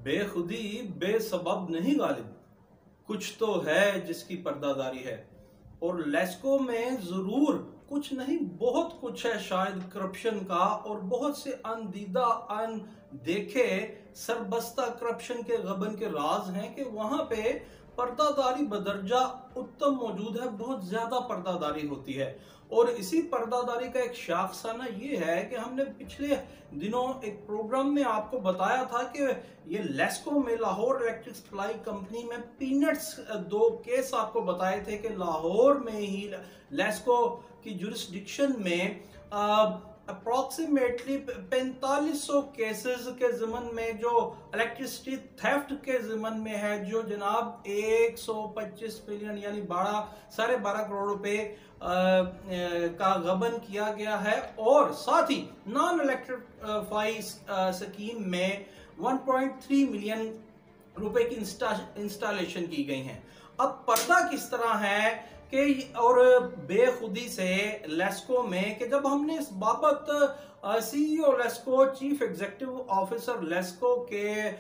बेखुदी बेसबब नहीं गालिब, कुछ तो है जिसकी पर्दादारी है। और लेस्को में जरूर कुछ नहीं बहुत कुछ है शायद करप्शन का, और बहुत से अनदीदा अनदेखे सरबस्ता करप्शन के गबन के राज हैं कि वहां पे पर्दादारी बदर्जा उत्तम मौजूद है, बहुत ज्यादा पर्दादारी होती है। और इसी पर्दादारी का एक शाखसाना ये है कि हमने पिछले दिनों एक प्रोग्राम में आपको बताया था कि ये लेस्को में लाहौर इलेक्ट्रिक सप्लाई कंपनी में पीनट्स दो केस आपको बताए थे कि लाहौर में ही लेस्को की जुरिस्डिक्शन में अप्रोक्सीमेटली 4500 केसेस के ज़िमन में जो इलेक्ट्रिसिटी थेफ्ट के ज़िमन में है, जो जनाब 125 बिलियन यानी 12.5 करोड़ रुपए का गबन किया गया है। और साथ ही नॉन इलेक्ट्रिफाई स्कीम में 1.3 मिलियन रुपए की इंस्टॉलेशन की गई हैं। अब पर्दा किस तरह है कि और बेखुदी से लेस्को में कि जब हमने इस बाबत CEO LESCO, chief executive officer LESCO के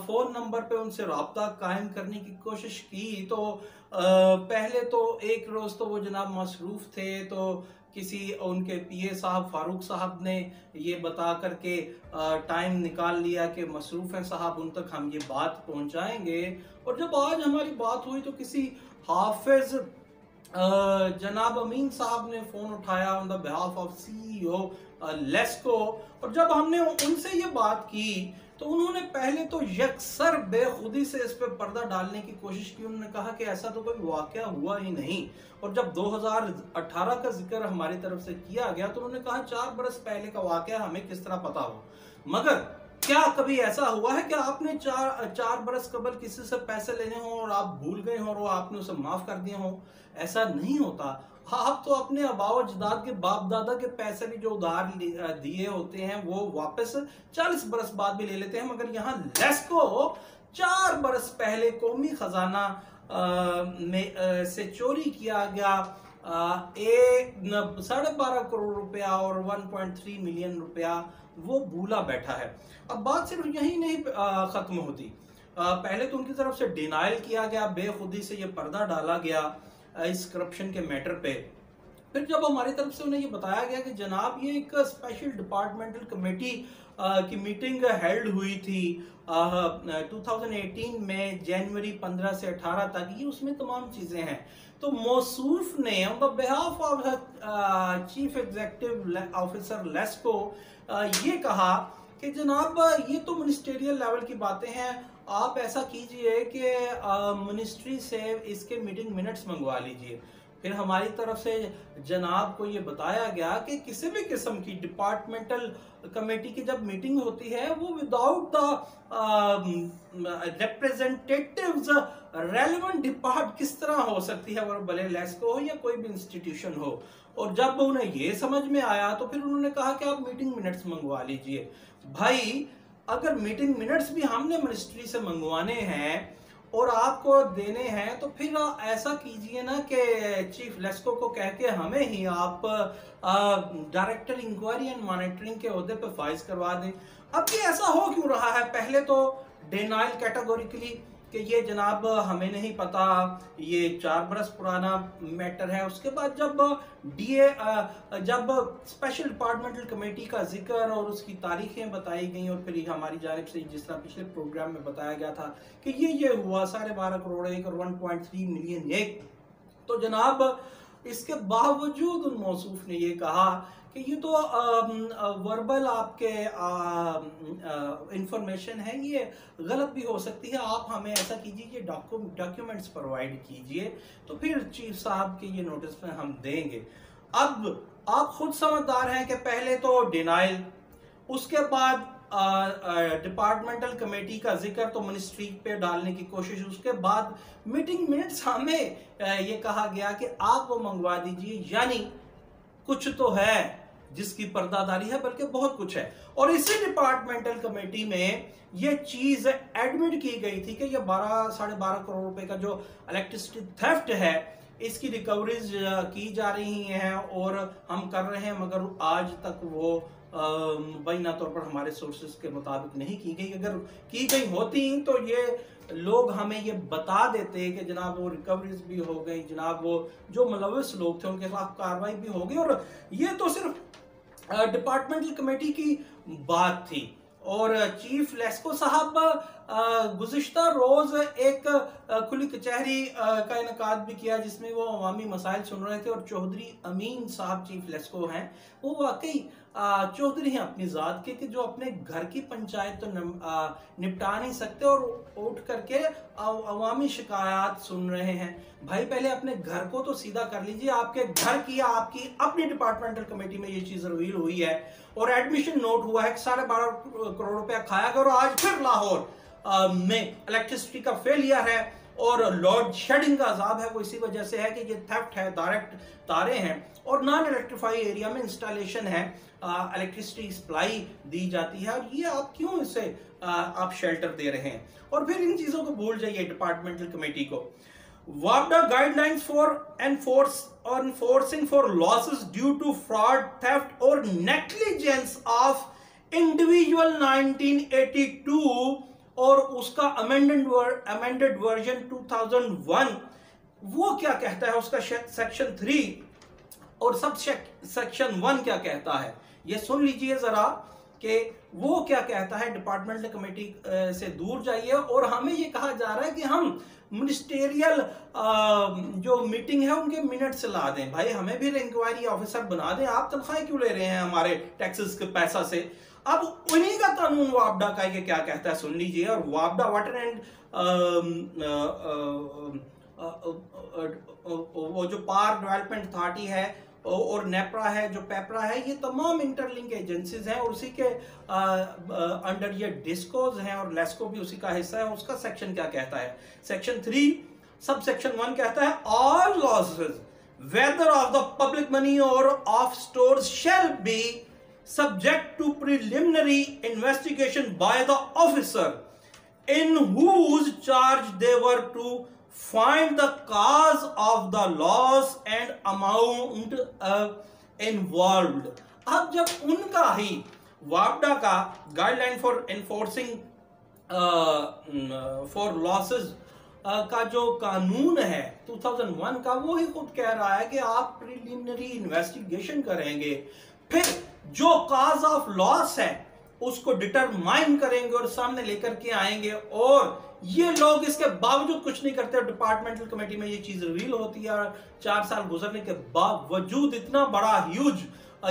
फोन नंबर पे उनसे राब्ता कायम करने की कोशिश की, तो पहले तो एक रोज तो वो जनाब मसरूफ थे, तो किसी उनके पीए साहब फारूक साहब ने ये बता करके टाइम निकाल लिया कि मसरूफ हैं साहब, उन तक हम ये बात पहुंचाएंगे। और जब आज हमारी बात हुई तो किसी हाफिज जनाब अमीन साहब ने फोन उठाया on the behalf of CEO LESCO, और जब हमने उनसे ये बात की तो उन्होंने पहले तो यकसर बेखुदी से इस पे पर्दा डालने की कोशिश की। उन्होंने कहा कि ऐसा तो कोई वाकया हुआ ही नहीं। और जब 2018 का जिक्र हमारी तरफ से किया गया तो उन्होंने कहा 4 बरस पहले का वाकया हमें किस तरह पता हो, मगर क्या कभी ऐसा हुआ है कि आपने चार बरस कबल किसी से पैसे लेने हो और आप भूल गए हो और आपने उसे माफ कर दिया हो? ऐसा नहीं होता। आप तो अपने आबाओ अजदाद के बाप दादा के पैसे भी जो उधार दिए होते हैं वो वापस 40 बरस बाद भी ले लेते हैं, मगर यहाँ लेस्को 4 बरस पहले कौमी खजाना में से चोरी किया गया 12.5 करोड़ रुपया और 1.3 मिलियन रुपया वो भूला बैठा है। अब बात सिर्फ यही नहीं खत्म होती। पहले तो उनकी तरफ से डिनाइल किया गया, बेखुदी से ये पर्दा डाला गया इस करप्शन के मैटर पे। फिर जब हमारी तरफ से उन्हें ये बताया गया कि जनाब ये एक स्पेशल डिपार्टमेंटल कमेटी की मीटिंग हेल्ड हुई थी 2018 में जनवरी 15 से 18 तक, ये उसमें तमाम चीजें हैं। तो मौसूफ ने on the behalf of chief executive officer LESCO ये कहा कि जनाब ये तो मिनिस्टेरियल लेवल की बातें हैं, आप ऐसा कीजिए कि मिनिस्ट्री से इसके मीटिंग मिनट्स मंगवा लीजिए। फिर हमारी तरफ से जनाब को ये बताया गया कि किसी भी किस्म की डिपार्टमेंटल कमेटी की जब मीटिंग होती है वो without the representatives relevant depart किस तरह हो सकती है, और भले लेस्को हो या कोई भी इंस्टीट्यूशन हो। और जब उन्हें ये समझ में आया तो फिर उन्होंने कहा कि आप मीटिंग मिनट्स मंगवा लीजिए। भाई अगर मीटिंग मिनट्स भी हमने मिनिस्ट्री से मंगवाने हैं और आपको देने हैं तो फिर ऐसा कीजिए ना कि चीफ लेस्को को कह के हमें ही आप डायरेक्टर इंक्वायरी एंड मॉनिटरिंग के ओहदे पे फाइज करवा दें। अब ये ऐसा हो क्यों रहा है? पहले तो डिनाइल कैटेगोरिकली कि ये जनाब हमें नहीं पता, ये 4 बरस पुराना मैटर है। उसके बाद जब स्पेशल डिपार्टमेंटल कमेटी का जिक्र और उसकी तारीखें बताई गई और फिर हमारी जानिब से जिस तरह पिछले प्रोग्राम में बताया गया था कि ये हुआ 12.5 करोड़ एक और 1.3 मिलियन एक, तो जनाब इसके बावजूद उन मौसूफ ने ये कहा कि ये तो वर्बल आपके इंफॉर्मेशन है, ये गलत भी हो सकती है, आप हमें ऐसा कीजिए ये डॉक्यूमेंट्स प्रोवाइड कीजिए, तो फिर चीफ साहब के ये नोटिस में हम देंगे। अब आप खुद समझदार हैं कि पहले तो डिनाइल, उसके बाद डिपार्टमेंटल कमेटी का जिक्र तो मिनिस्ट्री पे डालने की कोशिश, उसके बाद मीटिंग मिनट्स हमें ये कहा गया कि आप वो मंगवा दीजिए। यानी कुछ तो है जिसकी पर्दादारी है, बल्कि बहुत कुछ है। और इसी डिपार्टमेंटल कमेटी में ये चीज एडमिट की गई थी कि ये 12.5 करोड़ रुपए का जो इलेक्ट्रिसिटी थेफ्ट है इसकी रिकवरीज की जा रही हैं और हम कर रहे हैं, मगर आज तक वो मुबैना तौर पर हमारे सोर्सेज के मुताबिक नहीं की गई। अगर की गई होती तो ये लोग हमें ये बता देते कि जनाब वो रिकवरीज भी हो गई, जनाब वो जो मुलविस लोग थे उनके खिलाफ कार्रवाई भी हो गई। और ये तो सिर्फ डिपार्टमेंटल कमेटी की बात थी। और चीफ लेस्को साहब गुज़िश्ता रोज एक खुली कचहरी का इनकाद भी किया जिसमें वो अवामी मसाइल सुन रहे थे। और चौधरी अमीन साहब चीफ लेस्को हैं, वो वाकई चौधरी हैं अपनी ज़ात के, कि जो अपने घर की पंचायत तो निपटा नहीं सकते और उठ करके अवामी शिकायत सुन रहे हैं। भाई पहले अपने घर को तो सीधा कर लीजिए। आपके घर की आपकी अपनी डिपार्टमेंटल कमेटी में ये चीज रिवील हुई है और एडमिशन नोट हुआ है कि 12.5 करोड़ रुपया खाया गया। और आज फिर लाहौर में इलेक्ट्रिसिटी का फेलियर है और लोड शेडिंग का अजाब है। वो इसी वजह से है कि ये थेफ्ट है, डायरेक्ट तारे हैं और नॉन इलेक्ट्रीफाई एरिया में इंस्टॉलेशन है, इलेक्ट्रिसिटी सप्लाई दी जाती है। और ये आप क्यों इसे आप शेल्टर दे रहे हैं? और फिर इन चीजों को भूल जाइए डिपार्टमेंटल कमेटी को। WAPDA guidelines for enforcing for losses due to fraud, theft or negligence of individual 1982 और उसका amended version 2001 वो क्या कहता है, उसका सेक्शन 3 और सब सेक्शन 1 क्या कहता है, ये सुन लीजिए जरा कि वो क्या कहता है। डिपार्टमेंटल कमेटी से दूर जाइए और हमें ये कहा जा रहा है कि हम मिनिस्टेरियल जो मीटिंग है उनके मिनट्स ला दें। भाई हमें भी इंक्वायरी ऑफिसर बना दें, आप तनख्वाहें क्यों ले रहे हैं हमारे टैक्सेस के पैसा से। अब उन्हीं का कानून वापडा का ये क्या कहता है सुन लीजिए। और वापडा वाटर एंड वो जो पार डेवलपमेंट अथॉरिटी है और नेपरा है, जो पेपरा है, ये तमाम इंटरलिंक एजेंसीज हैं और उसी के अंडर ये डिस्कोज हैं और लेस्को भी उसी का हिस्सा है। उसका सेक्शन क्या कहता है, सेक्शन 3 सब सेक्शन 1 कहता है all losses whether of the public money और of stores shall be subject to preliminary investigation by the officer in whose charge they were to find the cause of the loss and amount involved। अब जब उनका ही वापडा का guideline for enforcing for losses का जो कानून है 2001 का, वो ही खुद कह रहा है कि आप प्रिलिमिनरी इन्वेस्टिगेशन करेंगे, फिर जो कॉज ऑफ लॉस है उसको डिटरमाइन करेंगे और सामने लेकर के आएंगे। और ये लोग इसके बावजूद कुछ नहीं करते। डिपार्टमेंटल कमेटी में ये चीज रिवील होती है और 4 साल गुजरने के बावजूद इतना बड़ा ह्यूज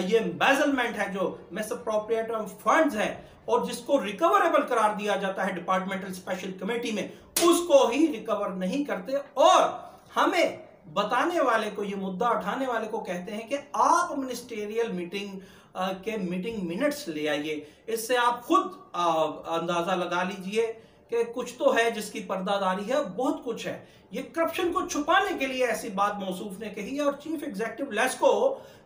ये एम्बेजलमेंट है जो मिसअप्रोप्रिएशन फंड्स है और जिसको रिकवरेबल करार दिया जाता है डिपार्टमेंटल स्पेशल कमेटी में, उसको ही रिकवर नहीं करते। और हमें बताने वाले को, ये मुद्दा उठाने वाले को कहते हैं कि आप मिनिस्टेरियल मीटिंग के मीटिंग मिनट्स ले आइए। इससे आप खुद अंदाजा लगा लीजिए कि कुछ तो है जिसकी पर्दादारी है, बहुत कुछ है। ये करप्शन को छुपाने के लिए ऐसी बात मौसूफ ने कही है। और चीफ एग्जीक्यूटिव लेस्को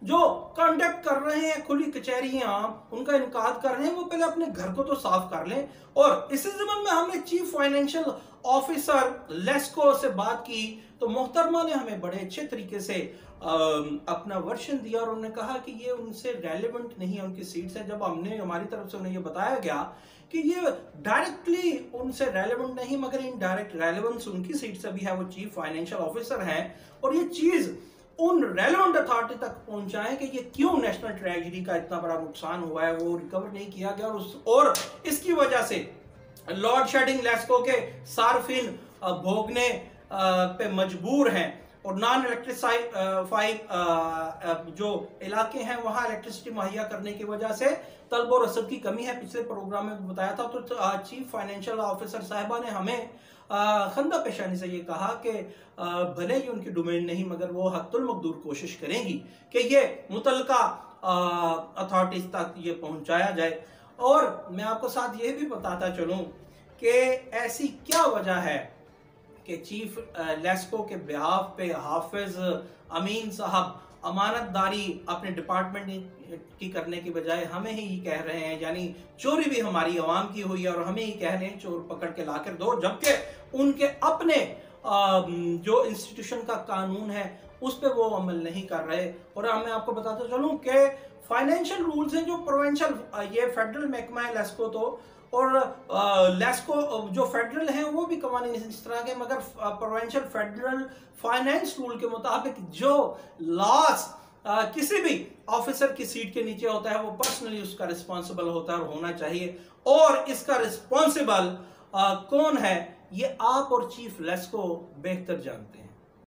जो कंडक्ट कर रहे हैं खुली कचहरियां, उनका इनकार कर रहे हैं, वो पहले अपने घर को तो साफ कर लें। और इसी जमन में हमने चीफ फाइनेंशियल ऑफिसर लेस्को से बात की तो मोहतरमा ने हमें बड़े अच्छे तरीके से अपना वर्शन दिया और उन्होंने कहा कि ये उनसे रेलेवेंट नहीं है, उनकी सीट से। जब हमने हमारी तरफ से उन्हें ये बताया गया कि ये डायरेक्टली उनसे रेलेवेंट नहीं मगर इनडायरेक्ट रेलेवेंस उनकी सीट से भी है, वो चीफ फाइनेंशियल ऑफिसर हैं, और ये चीज उन रेलेवेंट अथॉरिटी तक पहुंचाएं कि ये क्यों नेशनल ट्रेजरी का इतना बड़ा नुकसान हुआ है, वो रिकवर नहीं किया गया और इसकी वजह से लॉर्ड शेडिंग लेस्को के सार्फिन भोगने पे मजबूर हैं। और नॉन इलेक्ट्रिफाइड जो इलाके हैं वहां इलेक्ट्रिसिटी मुहैया करने की वजह से तलब और रसद की कमी है। पिछले प्रोग्राम में बताया था। तो चीफ फाइनेंशियल ऑफिसर साहिबा ने हमें खंदा पेशानी से ये कहा कि भले ही उनकी डोमेन नहीं मगर वो हत्तुल मकदूर कोशिश करेंगी कि ये मुतलका अथॉरिटीज तक ये पहुंचाया जाए। और मैं आपको साथ ये भी बताता चलूं कि ऐसी क्या वजह है कि चीफ लेस्को के बिहाफ पे हाफिज अमीन साहब अमानतदारी अपने डिपार्टमेंट की करने के बजाय हमें ही कह रहे हैं, यानी चोरी भी हमारी आवाम की हुई है और हमें ही कह रहे हैं चोर पकड़ के लाकर दो, जबकि उनके अपने जो इंस्टीट्यूशन का कानून है उस पर वो अमल नहीं कर रहे। और मैं आपको बताता चलूं कि फाइनेंशियल रूल्स हैं जो प्रोविंशियल, ये फेडरल महकमा है लेस्को तो, और लेस्को जो फेडरल हैं वो भी कवानीन इस तरह के, मगर प्रोविंशियल फेडरल फाइनेंस रूल के मुताबिक जो लॉस किसी भी ऑफिसर की सीट के नीचे होता है वो पर्सनली उसका रिस्पॉन्सिबल होता है और होना चाहिए। और इसका रिस्पॉन्सिबल कौन है ये आप और चीफ लेस्को बेहतर जानते हैं।